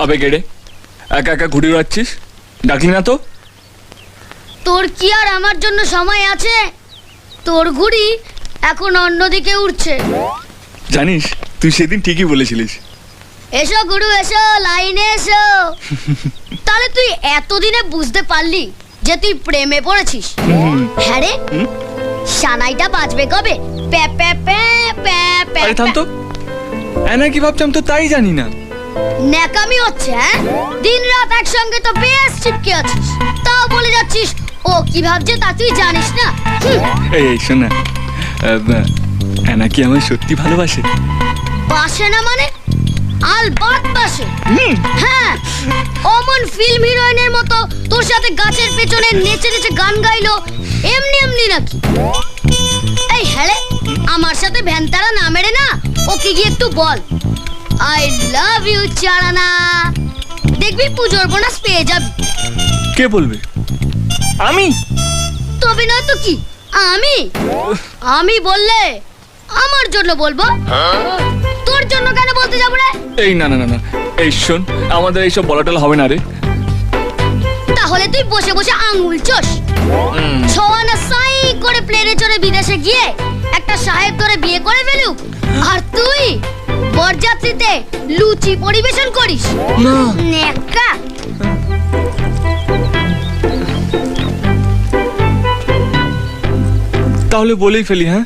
আবে কেড়ে একা একা ঘুরে বেড়াচ্ছিস, ডাকলি না তো? তোর কি আর আমার জন্য সময় আছে? তোর ঘুড়ি এখন অন্যদিকে উড়ছে। জানিস তুই সেদিন ঠিকই বলেছিলিস। এসো গুরু এসো, লাইনে এসো। তাহলে তুই এতদিনে বুঝতে পারলি যে তুই প্রেমে পড়েছিস? হ্যাঁ রে, সানাইটা বাজবে কবে? প্যা প্যা প্যা প্যা প্যা। আরে থাম তো, এনা কি ভাবছি আমি তো তাই জানি না। ন্যাকামি হচ্ছে হ্যাঁ? দিন রাত একসঙ্গে তো বেশ চিপকে আছিস, তাও বলে যাচ্ছিস ও কি ভাবছে তা তুই জানিস না। এই শোন না, এনা কি আমার সত্যি ভালোবাসে? বাসে না মানে? আলবাত বাসে। হ্যাঁ, অমন ফিল্ম হিরোইনের মতো তোর সাথে গাছের পেছনে নেচে নেচে গান গাইলো এমনি এমনি নাকি? এই হ্যাঁ রে, আমার সাথে ভ্যানতারা না মেরে না ওকে গিয়ে একটু বল আই লাভ ইউ চারানা। দেখবি পুজোর বোনাস পেয়ে যাবি। কে বলবে? আমি? তবে না তো কি, আমি বললে আমার জন্য বলবো, তোর জন্য কেন বলতে যাবো রে? এই না না না না, এই শোন, আমাদের এইসব বলাটল হবে না রে। তাহলে তুই বসে বসে আঙুল চোষ। ছোয়ানা সাই করে প্লেনে চড়ে বিদেশে গিয়ে একটা সাহেব ধরে বিয়ে করে ফেলুক, আর তুই বরযাত্রীতে লুচি পরিবেশন করিস। না নেকা। তাহলে বলেই ফেলি, হ্যাঁ